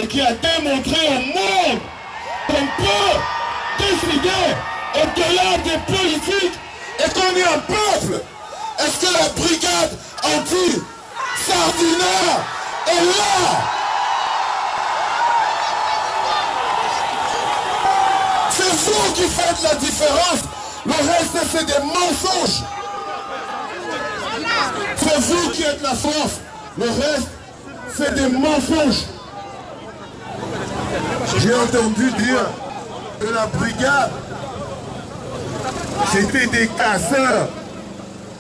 et qui a démontré au monde qu'on peut décider au-delà des politiques et qu'on est un peuple. Est-ce que la brigade anti-Sardina est là? C'est vous qui faites la différence. Le reste, c'est des mensonges. C'est vous qui êtes la force. Le reste, c'est des mensonges. J'ai entendu dire que la brigade, c'était des casseurs.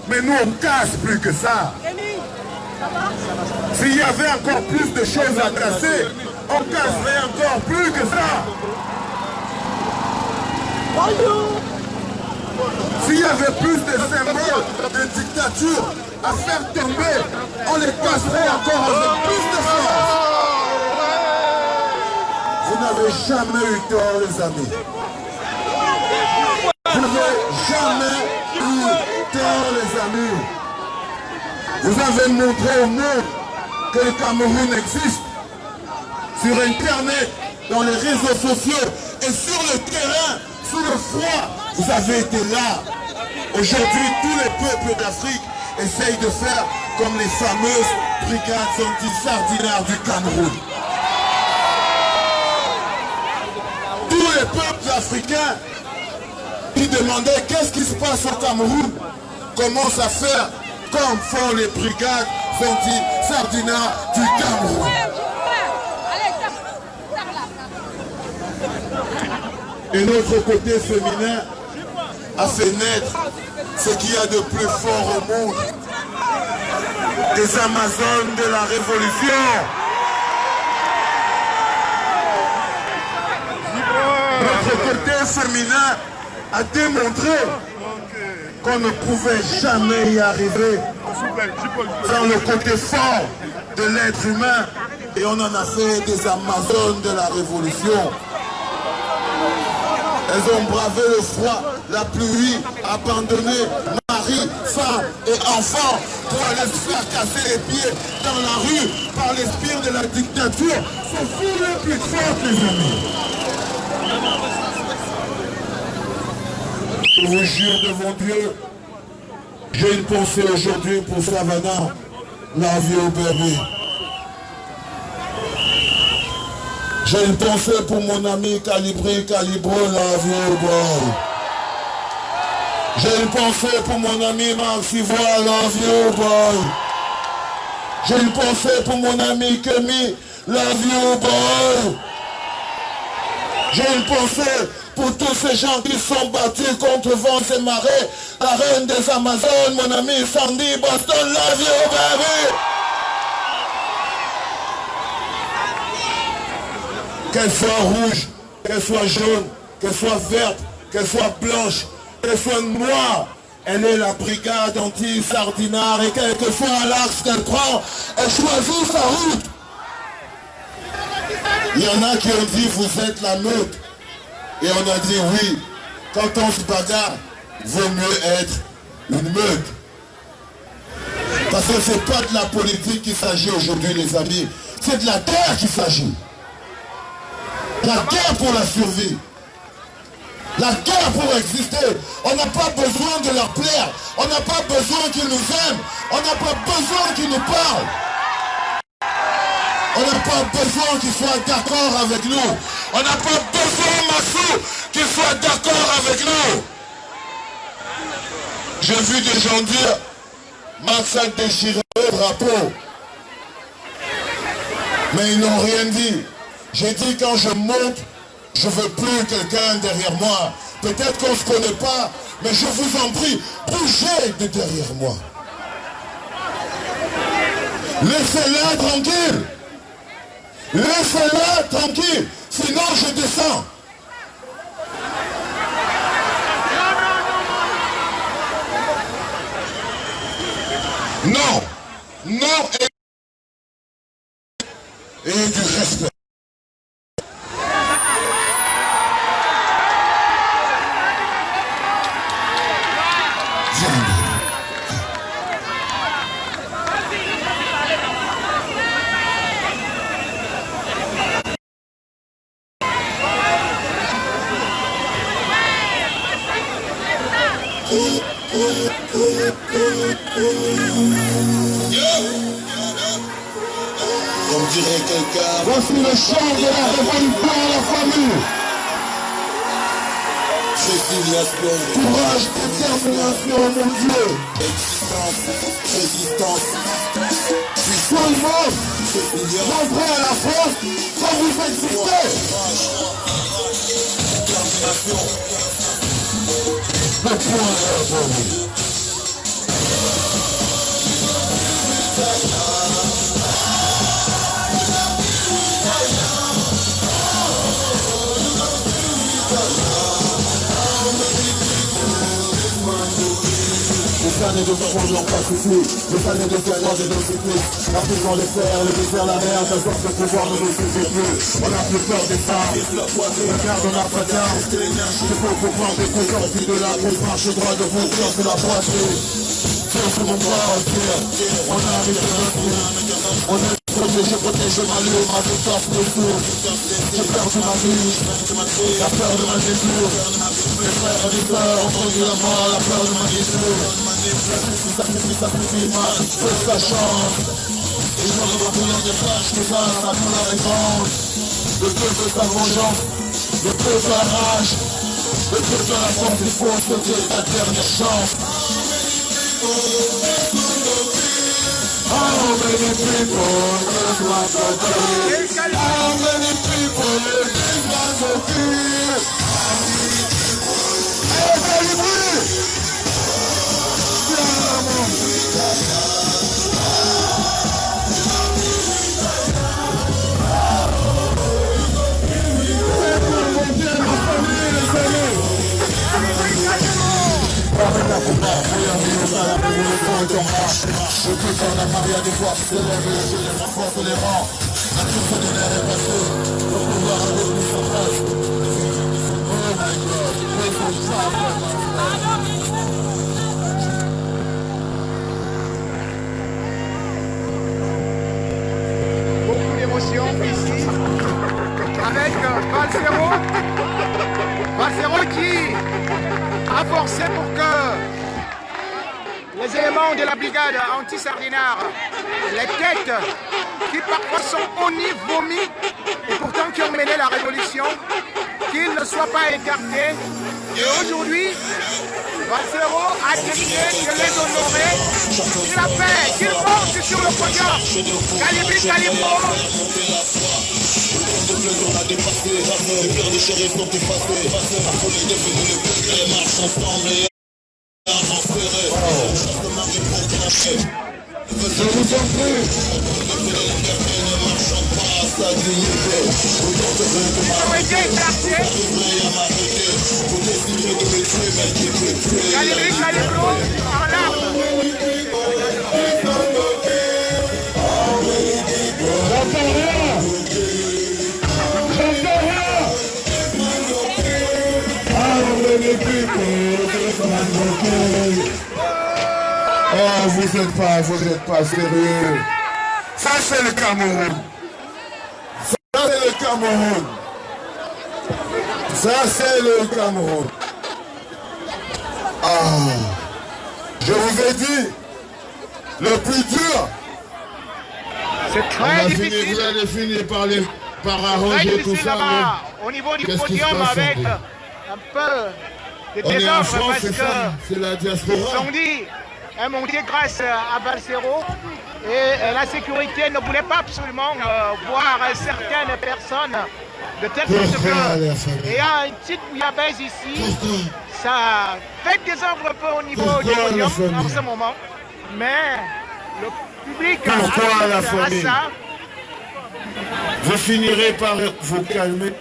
Mais nous, on casse plus que ça. S'il y avait encore plus de choses à casser, on casserait encore plus que ça. S'il y avait plus de symboles de dictature à faire tomber, on les casserait encore avec plus de force. Vous n'avez jamais eu tort, les amis. Vous n'avez jamais eu tort, les amis. Vous avez montré au monde que le Cameroun existe. Sur Internet, dans les réseaux sociaux et sur le terrain, sous le froid, vous avez été là. Aujourd'hui, tous les peuples d'Afrique essayent de faire comme les fameuses brigades anti-sardinaires du Cameroun. Tous les peuples africains qui demandaient qu'est-ce qui se passe au Cameroun commencent à faire comme font les brigades anti-sardinaires du Cameroun. Et notre côté féminin a fait naître ce qu'il y a de plus fort au monde. Des Amazones de la Révolution. Notre côté féminin a démontré qu'on ne pouvait jamais y arriver sans le côté fort de l'être humain. Et on en a fait des Amazones de la Révolution. Elles ont bravé le froid, la pluie, abandonné mari, femme et enfants pour aller se faire casser les pieds dans la rue par les spires de la dictature. C'est vous les plus fortes, les amis. Je vous jure devant Dieu, j'ai une pensée aujourd'hui pour Savannah, love you baby. J'ai une pensée pour mon ami Calibri, Calibro, love you boy. J'ai une pensée pour mon ami Maxi Voix, love you boy. J'ai une pensée pour mon ami Kemi, love you boy. J'ai une pensée pour tous ces gens qui sont battus contre vents et marées. La reine des Amazones, mon ami Sandy Boston, love you baby. Qu'elle soit rouge, qu'elle soit jaune, qu'elle soit verte, qu'elle soit blanche, qu'elle soit noire, elle est la brigade anti-sardinard et quel que soit l'axe qu'elle prend, elle choisit sa route. Il y en a qui ont dit vous êtes la meute. Et on a dit oui, quand on se bagarre, vaut mieux être une meute. Parce que c'est pas de la politique qu'il s'agit aujourd'hui les amis, c'est de la guerre qu'il s'agit. La guerre pour la survie. La guerre pour exister. On n'a pas besoin de leur plaire. On n'a pas besoin qu'ils nous aiment. On n'a pas besoin qu'ils nous parlent. On n'a pas besoin qu'ils soient d'accord avec nous. On n'a pas besoin, Massou, qu'ils soient d'accord avec nous. J'ai vu des gens dire, Max a déchiré le drapeau. Mais ils n'ont rien dit. J'ai dit quand je monte, je ne veux plus quelqu'un derrière moi. Peut-être qu'on ne se connaît pas, mais je vous en prie, bougez de derrière moi. Laissez-la tranquille. Laissez-la tranquille, sinon je descends. Non, non et du respect. Comme dirait quelqu'un, Voici le chant de la révolution à la famille. résiliation, Courage, détermination, mon Dieu. existence, résistance, Tout le monde, résilience, rentrez à la France quand vous existez. détermination. Le point est bon. Des années de fond n'ont pas suffi. Des années de violence et de cyclisme. La prison, les fers, le désert, la mer, de sorte que le pouvoir ne nous suffit plus. On n'a plus peur des femmes. Regarde, on n'a pas d'armes. Il faut prendre des coups sortis de la grosse marche droit de vous, sur la poitrine. C'est mon bras aussi. On a mis de notre vie. On est protégé ma lieu, ma vie casse les sourds. J'ai perdu ma vie. La peur de ma nature. Mes frères et mes sœurs ont connu la mort, la peur de ma nature. Ça suffit, ça change. Et je me retrouve des flashs qui passent à nous la réponse. Le feu veut sa vengeance, le feu veut la rage. Le feu veut la force, il faut que c'est ta dernière chance. How many people just want to be? How many people just want to be? Hey, baby! Je peux faire la Maria des fois, c'est les renforce les rangs. La toute de l'air est passée, le pouvoir a devenu sa place. Oh my God, we faut ça. Beaucoup d'émotions ici, avec Valsero qui a forcé pour que les éléments de la brigade anti-sardinard, les têtes qui parfois sont honnies, vomies, et pourtant qui ont mené la révolution, qu'ils ne soient pas écartés. Et aujourd'hui, Valsero a décidé de les honorer. Il a fait qu'il monte sur le podium. Calibri, Calibro. On a dépassé, les cœurs déchirés sont effacés. Parfois les devenus le peuple, les marches ensemble et armes serrées. Je vous en prie. Ne marchant pas à sa dignité. Ils ont été écartés. Pour décider de me tuer, mais qui peut tuer. Calibri, Calibro, en larmes. Oh, vous êtes pas sérieux. Ça, c'est le Cameroun. Ça, c'est le Cameroun. Ça, c'est le Cameroun. Ah, je vous ai dit, le plus dur. C'est très difficile. Vous allez finir par Très arranger tout difficile ça. là-bas, au niveau du qu'est-ce qui se podium, passe, avec André? un peu de On est en désordre France, parce c'est que ça, c'est la diaspora. Zondi est monté grâce à Valsero et la sécurité ne voulait pas absolument voir certaines personnes de telle sorte que il y a un petit bouillabaisse ici, ça fait désordre un peu au niveau du podium en ce moment, mais le public Pourquoi la assiste à famille? ça. Vous finirez par vous calmer.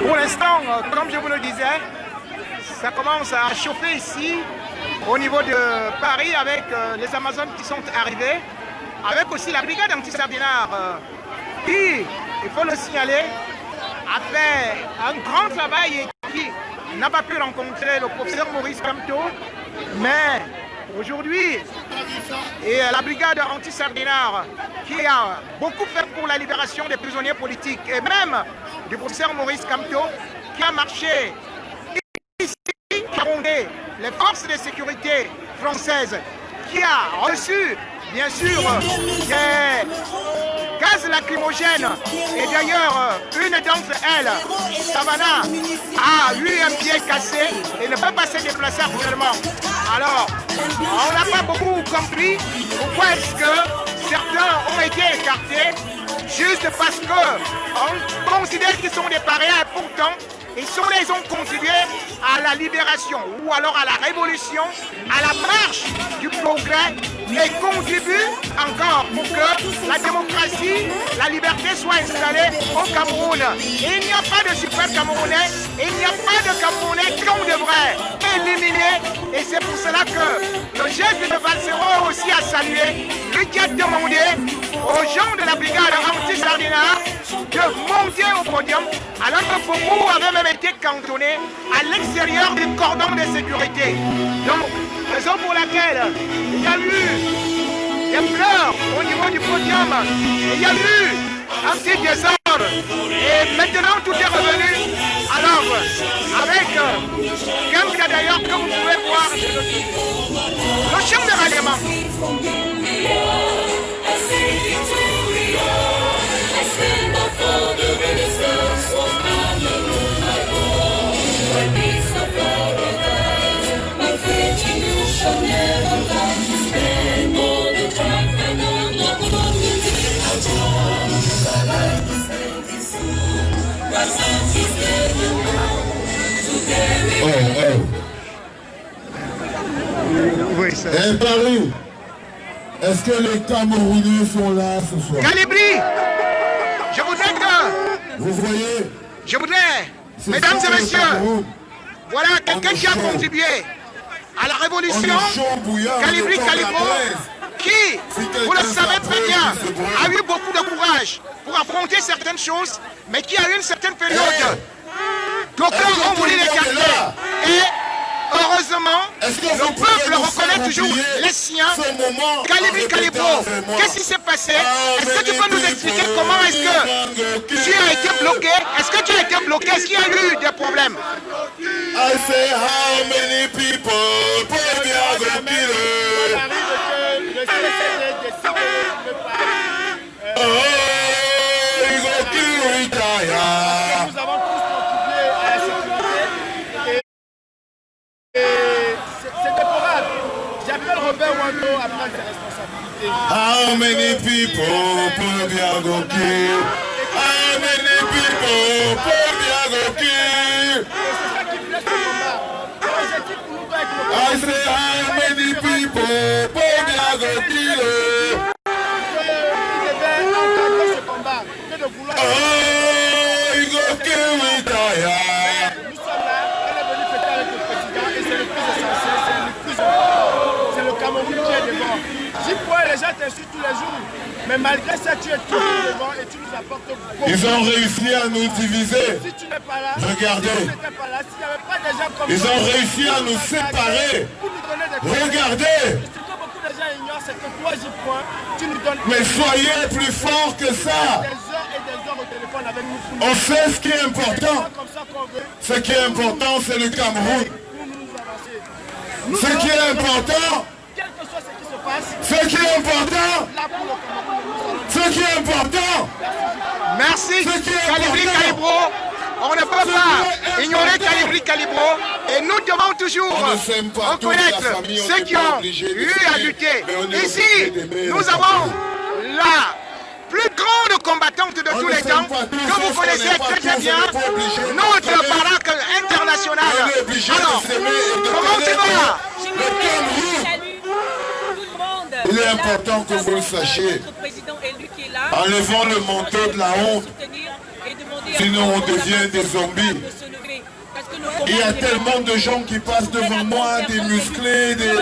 Pour l'instant, comme je vous le disais, ça commence à chauffer ici, au niveau de Paris, avec les Amazones qui sont arrivés, avec aussi la brigade anti-sardinard qui il faut le signaler, a fait un grand travail et qui n'a pas pu rencontrer le professeur Maurice Kamto, mais aujourd'hui, et la brigade anti-Sardinard qui a beaucoup fait pour la libération des prisonniers politiques et même du professeur Maurice Kamto qui a marché ici, qui a rondé les forces de sécurité françaises, qui a reçu bien sûr des gaz lacrymogènes et d'ailleurs une d'entre elles, Savannah, a eu un pied cassé et ne peut pas se déplacer actuellement. Alors, on n'a pas beaucoup compris pourquoi est-ce que certains ont été écartés juste parce qu'on considère qu'ils sont des parias et pourtant ils ont contribué à la libération ou alors à la révolution, à la marche du progrès et contribuent encore pour que la démocratie, la liberté soit installée au Cameroun. Et il n'y a pas de super Camerounais, il n'y a pas de Camerounais qu'on devrait éliminer. Et c'est pour cela que le geste de Valsero aussi a salué, lui qui a demandé aux gens de la brigade anti-Sardinard de monter au podium, alors que beaucoup avaient même été cantonnés à l'extérieur du cordon de sécurité. Donc, raison pour laquelle il y a eu des pleurs au niveau du podium, il y a eu un petit désordre et maintenant tout est revenu à l'ordre avec quelqu'un d'ailleurs que vous pouvez voir le chef de ralliement. Oui, ça. Et Paris, est-ce que les Camerounais sont là ce soir? Calibri, je voudrais que... Vous voyez? Je voudrais, mesdames et messieurs, voilà quelqu'un qui a contribué à la révolution, Calibri Calibro, qui, vous le savez très bien, a eu beaucoup de courage pour affronter certaines choses, mais qui a eu une certaine période. D'aucuns ont voulu l'écarter. Et heureusement, le peuple reconnaît toujours les siens. Calibri Calibro, qu'est-ce qui s'est passé? Est-ce que tu peux nous expliquer comment est-ce que tu as été bloqué? Est-ce que tu as été bloqué? Est-ce qu'il y a eu des problèmes? I say how many people nous avons tous contribué à la sécurité et c'est déplorable. J'appelle Robert Wando à prendre ses responsabilités. How many people put me go kill? How many people put me go kill? C'est ça qui blesse le combat. L'objectif pour nous doit être le combat. I say how many people put me go kill? Il devait encadrer ce combat que de vouloir... Oh, you go kill me, Taya. Nous sommes là, elle est venue fêter avec le président et c'est le plus essentiel, c'est le plus important. C'est le Cameroun qui est devant. J'y crois, les gens t'insultent tous les jours. Mais malgré ça, tu es toujours devant et tu nous apportes beaucoup. Ils ont réussi à nous diviser. Si tu n'es pas là, Regardez. si tu n'étais pas là, s'il n'y avait pas des gens comme Ils toi, ont réussi à nous séparer. pour nous donner des conseils. Regardez. Ce que beaucoup de gens ignorent, c'est que toi, j'y crois, tu nous donnes Mais soyez plus fort que ça. des heures et des heures au téléphone avec nous. Pour On sait ce qui est important. comme ça qu'on veut, Ce qui est important, c'est le Cameroun. pour nous avancer. Ce qui est important, Quel que soit ce qui se passe, ce qui est important, là pour le Cameroun, nous allons... ce qui est important. Merci, Ce qui est Calibri important. Calibro. On ne peut pas ignorer Calibri Calibro et nous devons toujours On ne s'aime pas tous, reconnaître la famille, on ceux n'est qui pas ont obligé de eu à s'aimer, lutter. mais on est Ici, obligé d'aimer nous le avons Cameroun. la plus grande combattante de On tous ne les s'aime temps, pas tous, que vous on connaissez n'est pas très très tous, bien, on n'est pas obligé de notre s'aimer. baraque internationale. On est obligé de Alors, s'aimer et de comment tu connaître vas? le Cameroun. Salut tout le monde. Il est Là, important que vous le sachiez. Notre président élu qui est là. Enlevons le manteau de la honte. Soutenir et demander à Sinon, tout on le monde devient des zombies. de se lever. Parce que nos Il y a combats, tellement de gens qui passent devant moi, des musclés, des...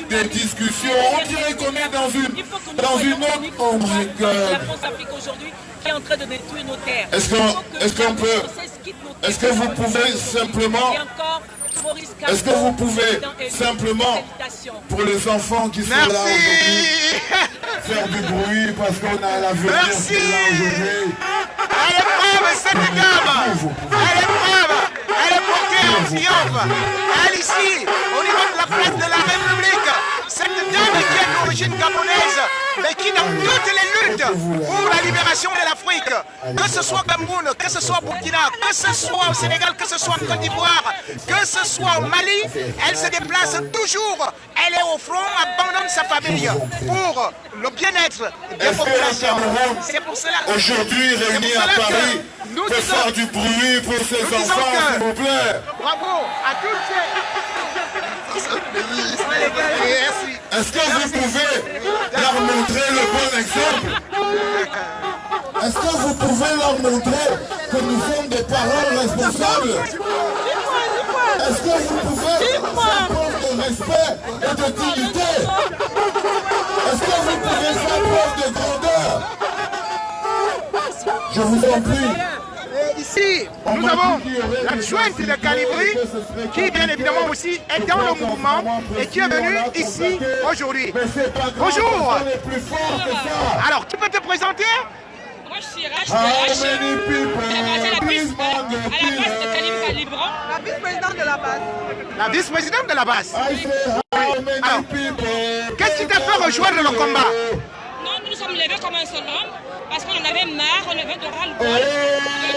des discussions. On dirait qu'on est dans Il faut que nous une soyons autre... unis Oh contre my la God. France-Afrique aujourd'hui qui est en train de détruire nos terres. Est-ce qu'on peut... Est-ce que vous pouvez simplement... Est-ce que vous pouvez simplement, pour les enfants qui sont là aujourd'hui, faire du bruit parce qu'on a l'avenir qui est là aujourd'hui? Elle est brave, cette dame. Elle est brave. Elle est portée en triomphe. Elle ici, au niveau de la place de la République. Cette dame qui est d'origine gabonaise, mais qui dans toutes les luttes pour la libération de l'Afrique, que ce soit Cameroun, que ce soit Burkina, que ce soit au Sénégal, que ce soit en Côte d'Ivoire, que ce soit au Mali, elle se déplace toujours. Elle est au front, abandonne sa famille pour le bien-être des populations. C'est pour cela. Aujourd'hui, réunis à Paris, nous peut faire du bruit pour ces enfants, s'il vous plaît. Bravo à tous ces... Merci. Est-ce que vous pouvez leur montrer le bon exemple? Est-ce que vous pouvez leur montrer que nous sommes des parents responsables? Est-ce que vous pouvez faire preuve de respect et de dignité? Est-ce que vous pouvez faire preuve de grandeur? Je vous en prie. Ici, nous avons la jointe de Calibri qui, bien évidemment, aussi est dans le mouvement et qui est venue ici aujourd'hui. Bonjour. Alors, tu peux te présenter? Moi, je suis Rach de Calibran. La vice-présidente de la base. La vice-présidente de la base. Alors, qu'est-ce qui t'a fait rejoindre le combat? Non, nous nous sommes levés comme un seul homme parce qu'on en avait marre, on avait de ras-le-bol de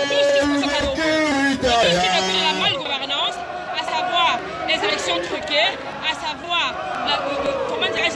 tout ce qui se passe au Cameroun, de tout ce qui découle de la malgouvernance, à savoir les élections truquées, à savoir la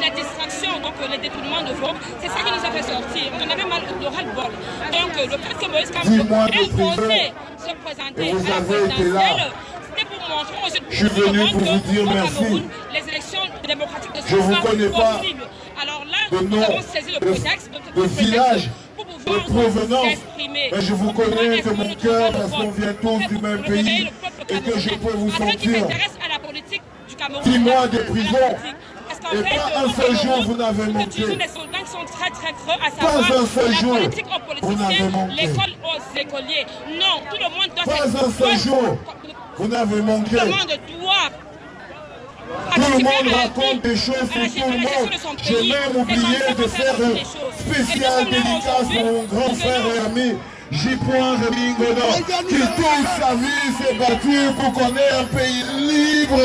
distraction, donc les détournements de votes. C'est ça qui nous a fait sortir. On avait mal de ras-le-bol. Donc le fait que Moïse Kamto ait osé se présenter à la présidentielle, c'était pour montrer aux autres je suis venu pour vous dire merci. Les élections démocratiques ne Je sont vous pas connais pas possibles. Alors là, de nous nom, avons saisi le prétexte de village, pour de pouvoir provenance. s'exprimer. Mais je vous connais de mon cœur parce qu'on vient tous du même pays et que je peux vous Après, qui sentir. s'intéresse à la politique du Cameroun. 10 mois de à la prison. politique. Parce qu'en Et fait, pas un au seul jour Cameroun, vous n'avez nous manqué. utilisons des soldats qui sont très très creux, à Pas savoir un seul la jour politique aux vous n'avez politiciens, manqué. l'école aux écoliers. Non, tout le monde doit Pas un seul jour vous n'avez manqué. Tout le monde doit. Tout le monde raconte des choses sur tout le monde. J'ai même oublié de faire une spéciale dédicace pour mon grand frère et ami J. Rémi Godon, qui toute sa vie s'est battu pour qu'on ait un pays libre,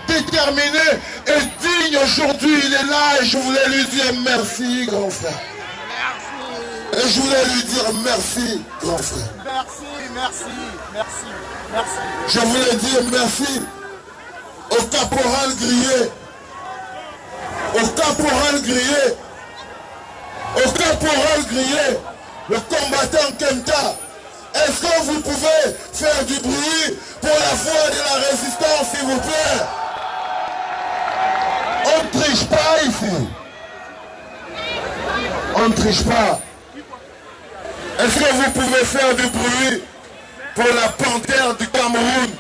déterminé et digne. Aujourd'hui, il est là et je voulais lui dire merci, grand frère. Et je voulais lui dire merci, grand frère. Merci. Je voulais dire merci au caporal grillé, le combattant Kenta. Est-ce que vous pouvez faire du bruit pour la foi de la résistance, s'il vous plaît? On ne triche pas ici. On ne triche pas. Est-ce que vous pouvez faire du bruit pour la panthère du Cameroun?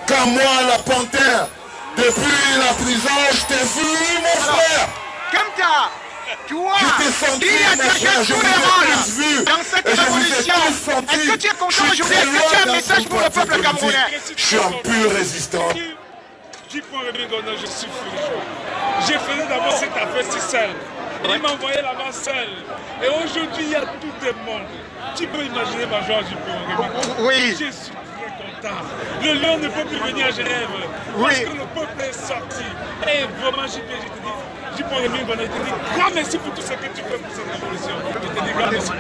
Car moi, la panthère, depuis la prison, je t'ai vu, mon frère. Kemta, toi, Je t'ai senti, qui a mon dégagé frère, je tous vous les ai rôles tous vu. dans cette Et je vous ai révolution, tous senti. est-ce que tu es content Je suis aujourd'hui? très Est-ce que tu as un loin message d'un pour le peuple politique. camerounais? Je suis un pur résistant. Je suis furieux. J'ai fait d'abord cette affaire si seule. Il m'a envoyé là-bas seul. Et aujourd'hui, il y a tout le monde. Tu peux imaginer ma joie, Oui. Oh, Je suis très content. Le lion ne peut plus venir à Genève. Parce que le peuple est sorti. Et vraiment, je te dis, grand merci pour tout ce que tu fais pour cette révolution. Je te dis grand merci.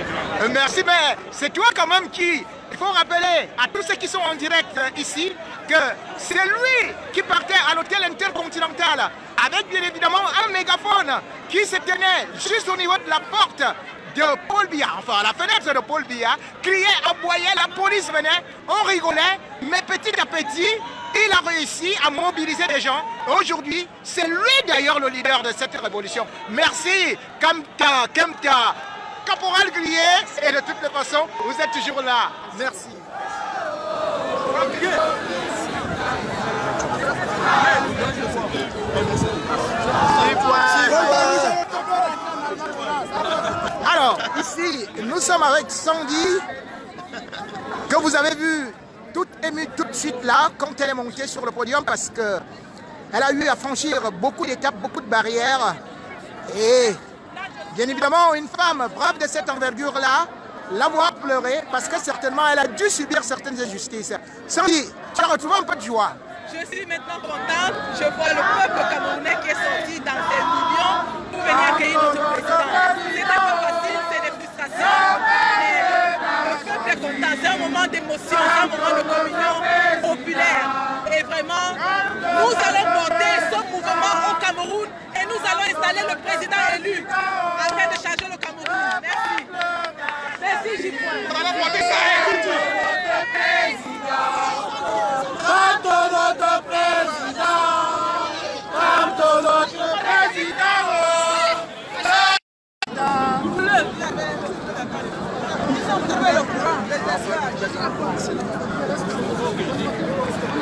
Merci, mais c'est toi quand même qui... Il faut rappeler à tous ceux qui sont en direct ici que c'est lui qui partait à l'hôtel intercontinental avec bien évidemment un mégaphone qui se tenait juste au niveau de la porte de Paul Biya, enfin la fenêtre de Paul Biya, criait, aboyait, la police venait, on rigolait, mais petit à petit, il a réussi à mobiliser des gens. Aujourd'hui, c'est lui d'ailleurs le leader de cette révolution. Merci, Kemta, Caporal Grillé, et de toutes les façons, vous êtes toujours là. Merci. Merci. Oui, nous sommes avec Sandy, que vous avez vu toute émue tout de suite là, quand elle est montée sur le podium, parce qu'elle a eu à franchir beaucoup d'étapes, beaucoup de barrières. Et bien évidemment, une femme brave de cette envergure-là, la voir pleurer, parce que certainement, elle a dû subir certaines injustices. Sandy, tu as retrouvé un peu de joie. Je suis maintenant contente. Je vois le peuple camerounais qui est sorti dans ces millions pour venir accueillir notre président. C'est un peu facile, c'est des frustrations. Mais le peuple est content. C'est un moment d'émotion, c'est un moment de communion populaire. Et vraiment, nous allons porter ce mouvement au Cameroun et nous allons installer le président élu afin de changer le Cameroun. Merci. Merci, J-Point.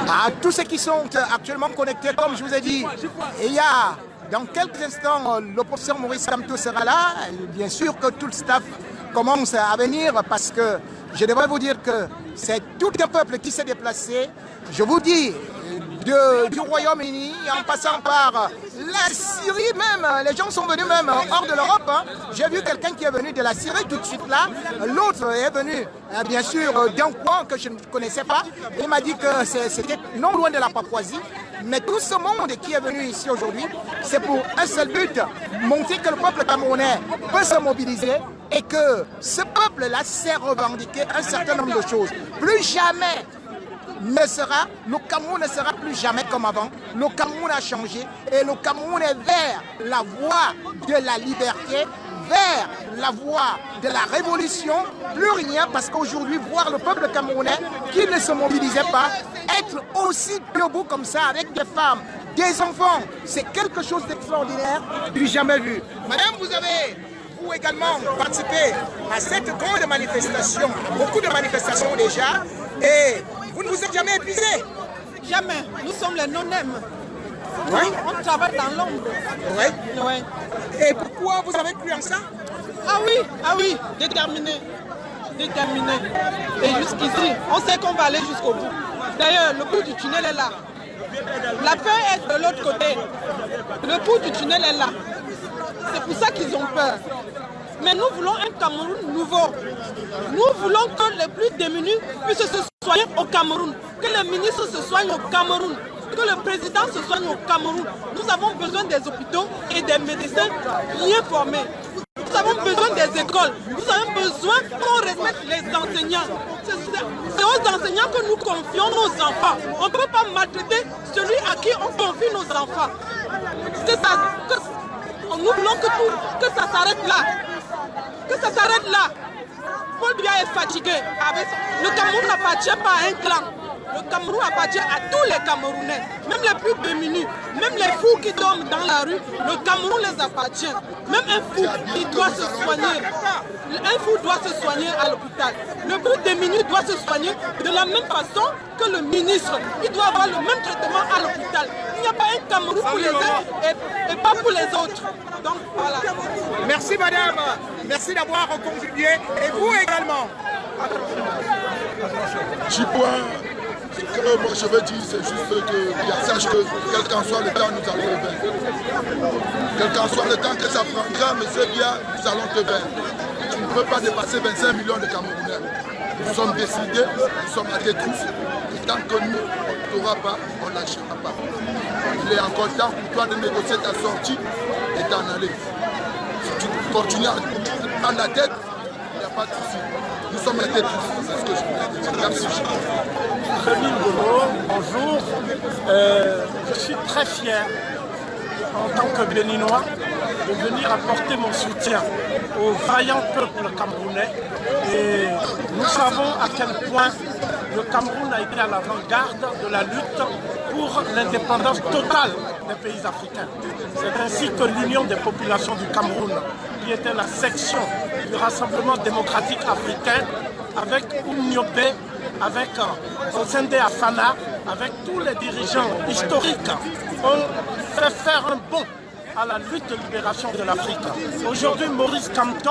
À tous ceux qui sont actuellement connectés, comme je vous ai dit, il y a dans quelques instants le professeur Maurice Kamto sera là. Bien sûr que tout le staff commence à venir parce que je devrais vous dire que c'est tout un peuple qui s'est déplacé. Je vous dis, du Royaume-Uni, en passant par la Syrie même, les gens sont venus même hors de l'Europe. J'ai vu quelqu'un qui est venu de la Syrie tout de suite là. L'autre est venu, bien sûr, d'un coin que je ne connaissais pas. Il m'a dit que c'était non loin de la Papouasie. Mais tout ce monde qui est venu ici aujourd'hui, c'est pour un seul but, montrer que le peuple camerounais peut se mobiliser et que ce peuple-là sait revendiquer un certain nombre de choses. Plus jamais le Cameroun ne sera plus jamais comme avant. Le Cameroun a changé et le Cameroun est vers la voie de la liberté, vers la voie de la révolution. Plus rien, parce qu'aujourd'hui, voir le peuple camerounais qui ne se mobilisait pas, être aussi debout comme ça avec des femmes, des enfants, c'est quelque chose d'extraordinaire, du jamais vu. Madame, vous avez également participé à cette grande manifestation, beaucoup de manifestations déjà, et vous ne vous êtes jamais épuisé? Jamais. Nous sommes les non-aime. Oui. On travaille dans l'ombre. Oui. Oui. Et pourquoi vous avez cru en ça? Ah oui, déterminé. Déterminé. Et jusqu'ici, on sait qu'on va aller jusqu'au bout. D'ailleurs, le bout du tunnel est là. La peur est de l'autre côté. Le bout du tunnel est là. C'est pour ça qu'ils ont peur. Mais nous voulons un Cameroun nouveau. Nous voulons que les plus démunis puissent se soigner au Cameroun. Que les ministres se soignent au Cameroun. Que le président se soigne au Cameroun. Nous avons besoin des hôpitaux et des médecins bien formés. Nous avons besoin des écoles. Nous avons besoin qu'on respecte les enseignants. C'est aux enseignants que nous confions nos enfants. On ne peut pas maltraiter celui à qui on confie nos enfants. C'est ça. Nous voulons que ça s'arrête là. Que ça s'arrête là. Paul Biya est fatigué. Le Cameroun n'appartient pas à un clan. Le Cameroun appartient à tous les Camerounais, même les plus démunis, même les fous qui dorment dans la rue. Le Cameroun les appartient. Même un fou, il doit se soigner. Un fou doit se soigner à l'hôpital. Le plus démuni doit se soigner de la même façon que le ministre. Il doit avoir le même traitement à l'hôpital. Il n'y a pas un Cameroun pour les uns et pas pour les autres. Donc voilà. Merci madame, merci d'avoir contribué et vous également. Ce que moi je veux dire, c'est juste que sache que quel qu'en soit le temps, nous allons le vaincre. Quel qu'en soit le temps que ça prendra, mais c'est bien, nous allons te vaincre. Tu ne peux pas dépasser 25 millions de Camerounais. Nous sommes décidés, nous sommes à tous. Et tant que nous, on ne t'aura pas, on ne lâchera pas. Il est encore temps pour toi de négocier ta sortie et t'en aller. Si tu continues à prendre la tête, il n'y a pas de souci. Nous sommes à tête tous, c'est ce que je voulais te dire. Merci. Bonjour, je suis très fier en tant que Béninois de venir apporter mon soutien au vaillant peuple camerounais et nous savons à quel point le Cameroun a été à l'avant-garde de la lutte pour l'indépendance totale des pays africains. C'est ainsi que l'Union des populations du Cameroun, qui était la section du Rassemblement démocratique africain, avec Oumniobé, avec Osende Afana, avec tous les dirigeants historiques, ont fait faire un bond à la lutte de libération de l'Afrique. Aujourd'hui, Maurice Kamto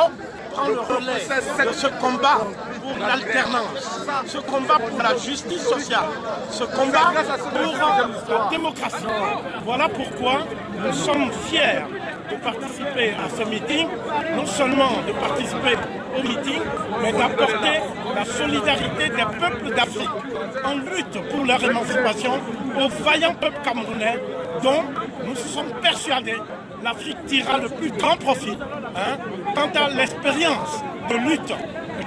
prend le relais de ce combat pour l'alternance, ce combat pour la justice sociale, ce combat pour la démocratie. Voilà pourquoi nous sommes fiers de participer à ce meeting, non seulement de participer au meeting, mais d'apporter la solidarité des peuples d'Afrique en lutte pour leur émancipation au vaillant peuple camerounais dont nous sommes persuadés l'Afrique tirera le plus grand profit quant à l'expérience de lutte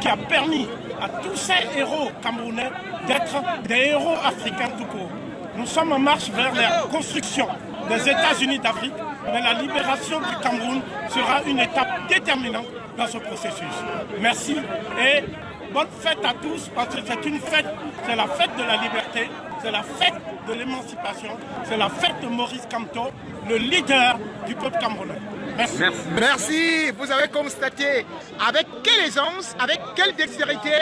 qui a permis à tous ces héros camerounais d'être des héros africains tout court. Nous sommes en marche vers la construction des États-Unis d'Afrique, mais la libération du Cameroun sera une étape déterminante dans ce processus. Merci et bonne fête à tous, parce que c'est une fête, c'est la fête de la liberté, c'est la fête de l'émancipation, c'est la fête de Maurice Kamto, le leader du peuple camerounais. Merci. Merci. Vous avez constaté avec quelle aisance, avec quelle dextérité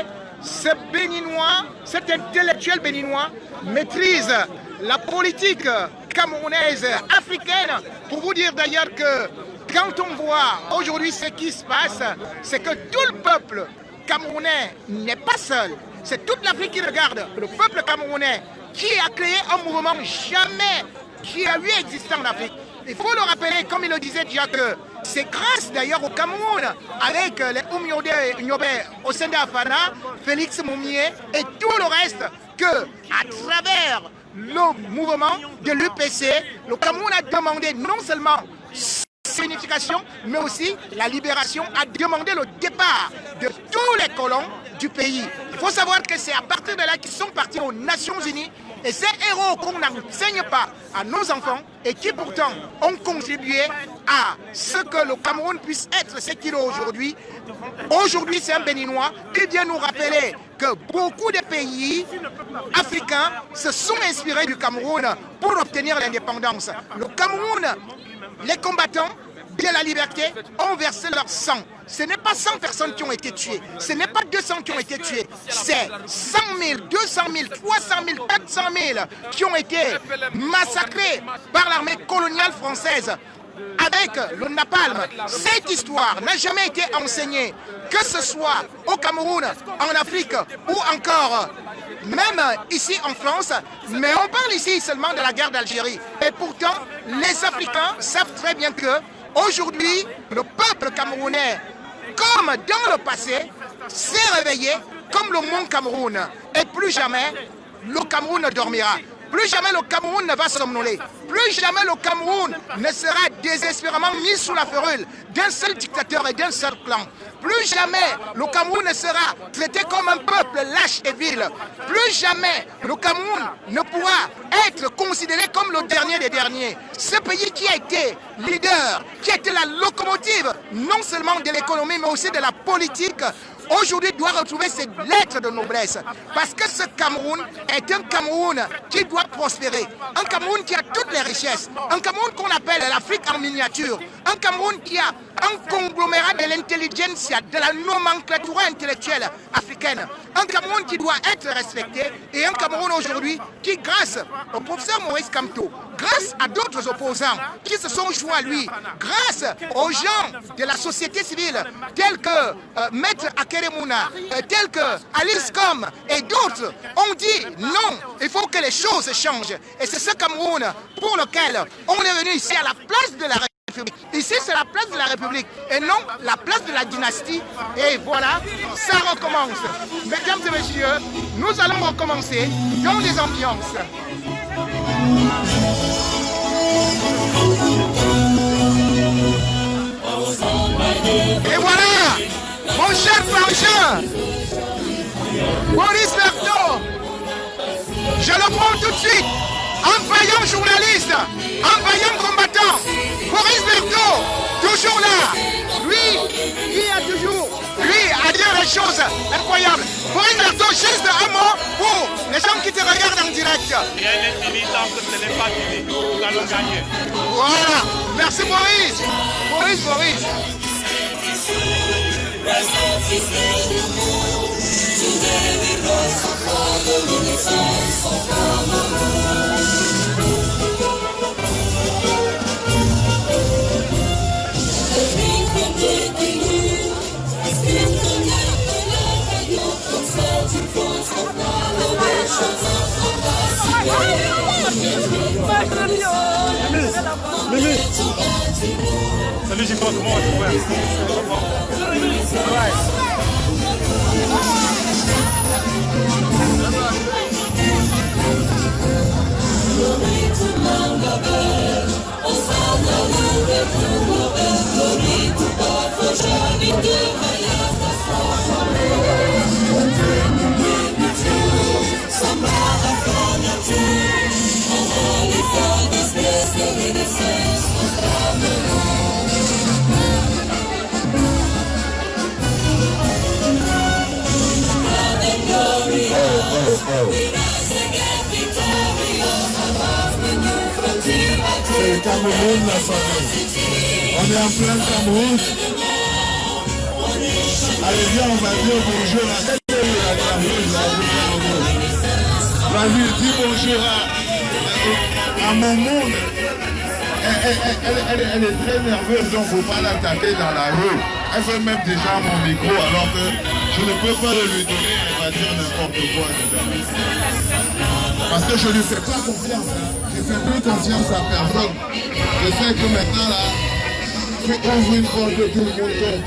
ce Béninois, cet intellectuel béninois maîtrise la politique camerounaise, africaine. Pour vous dire d'ailleurs que quand on voit aujourd'hui ce qui se passe, c'est que tout le peuple camerounais n'est pas seul. C'est toute l'Afrique qui regarde. Le peuple camerounais qui a créé un mouvement jamais qui a eu existant en Afrique. Il faut le rappeler, comme il le disait déjà, que c'est grâce d'ailleurs au Cameroun, avec les Oumyode Osenda Afana, Félix Moumié et tout le reste, que à travers le mouvement de l'UPC, le Cameroun a demandé non seulement signification, mais aussi la libération, a demandé le départ de tous les colons du pays. Il faut savoir que c'est à partir de là qu'ils sont partis aux Nations Unies. Et ces héros qu'on n'enseigne pas à nos enfants et qui pourtant ont contribué à ce que le Cameroun puisse être ce qu'il est aujourd'hui. Aujourd'hui, c'est un Béninois qui vient nous rappeler que beaucoup de pays africains se sont inspirés du Cameroun pour obtenir l'indépendance. Le Cameroun, les combattants de la liberté ont versé leur sang. Ce n'est pas 100 personnes qui ont été tuées, ce n'est pas 200 qui ont été tuées, c'est 100 000, 200 000, 300 000, 400 000 qui ont été massacrés par l'armée coloniale française avec le napalm. Cette histoire n'a jamais été enseignée, que ce soit au Cameroun, en Afrique ou encore même ici en France, mais on parle ici seulement de la guerre d'Algérie. Et pourtant, les Africains savent très bien que aujourd'hui, le peuple camerounais, comme dans le passé, s'est réveillé comme le mont Cameroun. Et plus jamais, le Cameroun ne dormira. Plus jamais le Cameroun ne va somnoler. Plus jamais le Cameroun ne sera désespérément mis sous la férule d'un seul dictateur et d'un seul clan. Plus jamais le Cameroun ne sera traité comme un peuple lâche et vil. Plus jamais le Cameroun ne pourra être considéré comme le dernier des derniers. Ce pays qui a été leader, qui a été la locomotive non seulement de l'économie mais aussi de la politique, aujourd'hui doit retrouver ses lettres de noblesse. Parce que ce Cameroun est un Cameroun qui doit prospérer. Un Cameroun qui a toutes les richesses. Un Cameroun qu'on appelle l'Afrique en miniature. Un Cameroun qui a un conglomérat de l'intelligentsia, de la nomenclature intellectuelle africaine. Un Cameroun qui doit être respecté. Et un Cameroun aujourd'hui qui, grâce au professeur Maurice Kamto, grâce à d'autres opposants qui se sont joints à lui, grâce aux gens de la société civile tels que Maître Akeremouna, tels que Alice Com et d'autres, ont dit non, il faut que les choses changent. Et c'est ce Cameroun pour lequel on est venu ici à la place de la République. Ici, c'est la place de la République et non la place de la dynastie. Et voilà, ça recommence. Mesdames et messieurs, nous allons recommencer dans les ambiances. Et voilà, mon cher Franchon, Maurice Berthaud, je le prends tout de suite, un vaillant journaliste, un vaillant combattant, Maurice Berthaud, toujours là, lui a dit des choses incroyables. Maurice Berthaud, juste un mot pour les gens qui te regardent en direct. Rien n'est fini tant que ce n'est pas fini, nous allons gagner. Voilà, merci Maurice. Maurice. psychologiquement, comment on va faire? C'est le Cameroun, la famille. On est en plein Cameroun. Allez, viens, on va dire bonjour à la Cameroun. Vas-y, dis bonjour à mon monde. Elle est très nerveuse, donc il ne faut pas l'attaquer dans la rue. Elle fait même déjà mon micro, alors que je ne peux pas le lui donner, elle va dire n'importe quoi. Parce que je ne lui fais pas confiance. Je ne fais plus confiance à personne. Je sais que maintenant, là, tu ouvres une porte de tout le monde.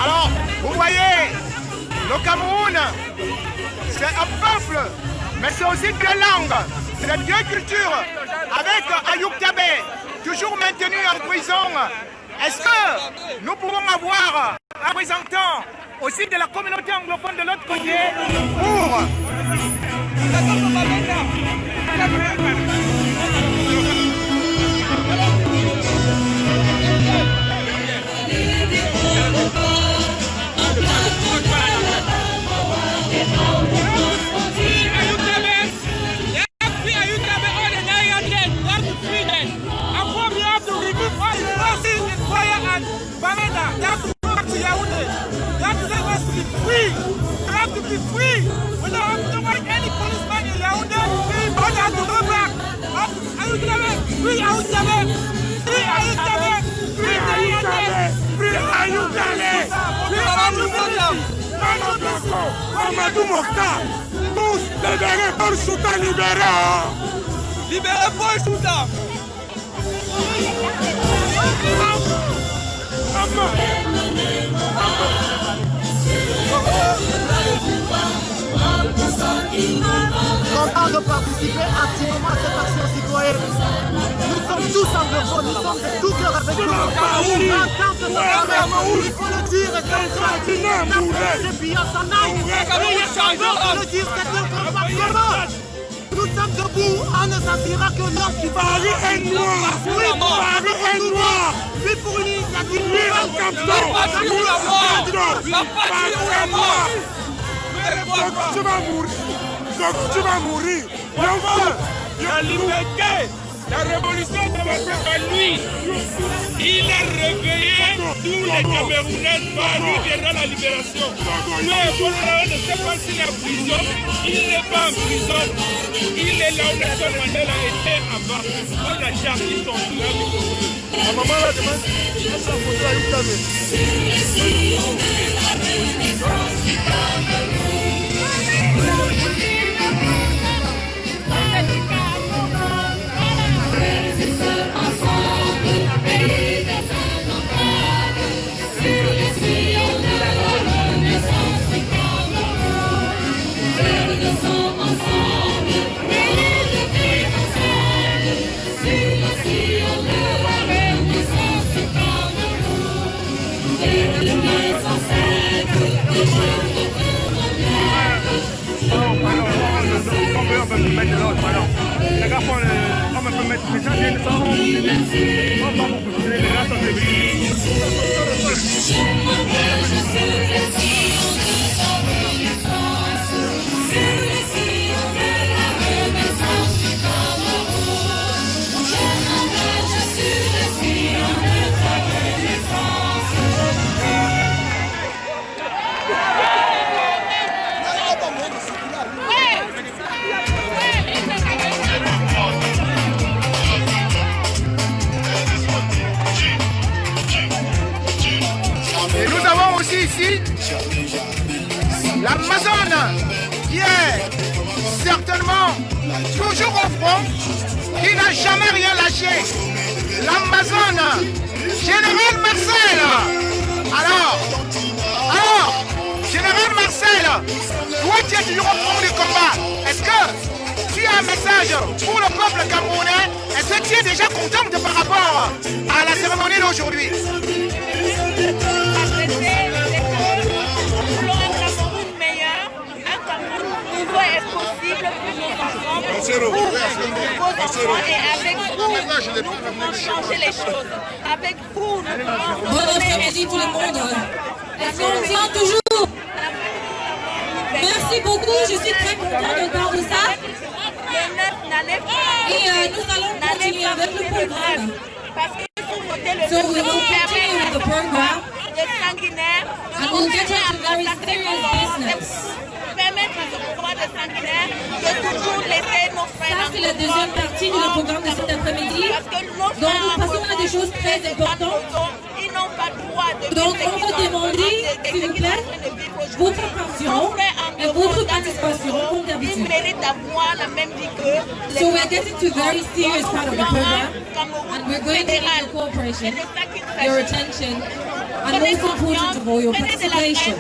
Alors, vous voyez, le Cameroun, c'est un peuple, mais c'est aussi deux langues, c'est deux cultures. Avec Ayoub Tabé, toujours maintenu en prison, est-ce que nous pouvons avoir un représentant aussi de la communauté anglophone de l'autre côté pour... Amadou Mokhtar, tous libérés pour Chouta libéré. Libérés pour Chouta. Content de participer activement à cette action citoyenne. Nous sommes tous anglophones, nous sommes de tout cœur avec nous. En tant que Cameroun, il faut le dire, et comme ça, les billets s'en aillent. Et il est temps de le dire, c'est un combat commun. Nous sommes debout, on ne s'assira que lorsqu'il va Paris est noir. Oui, Paris est noir. oui, pour une initiative. Oui, un capteur. Paris est noir. Donc tu vas mourir. Donc tu vas mourir. La liberté, la révolution de votre lui. Il a réveillé tous les Camerounais. Paris verra la libération. Mais Bolsonaro ne sait pas s'il est en prison. Il n'est pas en prison. Il est là où Nelson Mandela était avant. On a déjà pris son frère. La maman la demande. Elle s'en faudra une mettre de l'autre. Alors, les gars font on peut mettre les gens viennent sans on va beaucoup les gars sont Et nous avons aussi ici l'Amazone qui est certainement toujours au front, qui n'a jamais rien lâché. L'Amazone, Général Marcel. Alors, Général Marcel, toi tu es toujours au front du combat. Est-ce que tu as un message pour le peuple camerounais? Est-ce que tu es déjà contente par rapport à la cérémonie d'aujourd'hui? Et avec vous, nous changer les choses. Avec vous, bon après-midi tout le monde. Est-ce qu'on tient toujours? Merci beaucoup, je suis très contente de voir de ça. Et nous allons continuer avec le programme. So we will continue with the program and we'll get into very serious business. Ça, c'est la deuxième partie du programme de cet après-midi. Donc, nous passons à des choses très importantes. Donc, on va demander, s'il vous plaît, votre attention et votre participation comme d'habitude. So, we're getting to a very serious part of the program and we're going to need your cooperation, your attention, and most important of all, your participation.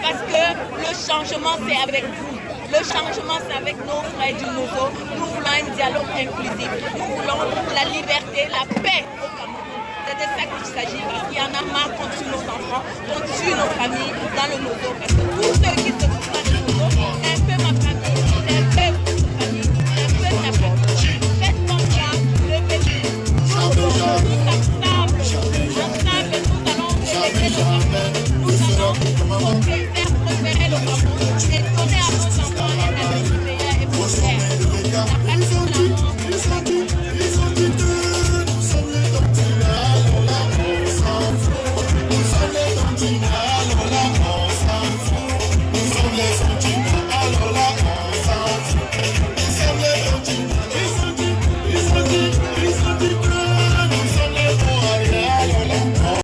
Parce que le changement, c'est avec vous. Le changement, c'est avec nos frères du Nozo. Nous voulons un dialogue inclusif. Nous voulons la liberté, la paix au Cameroun. C'est de ça qu'il s'agit. Parce qu'il y en a marre qu'on tue nos enfants, qu'on tue nos familles dans le Nozo. Parce que tous ceux qui se trouvent dans le Nozo, c'est un peu ma famille, c'est un peu votre famille, c'est un peu ta famille. Faites confiance, levez-vous. Nous ensemble, nous allons relever le Cameroun. Nous allons faire prospérer le Cameroun.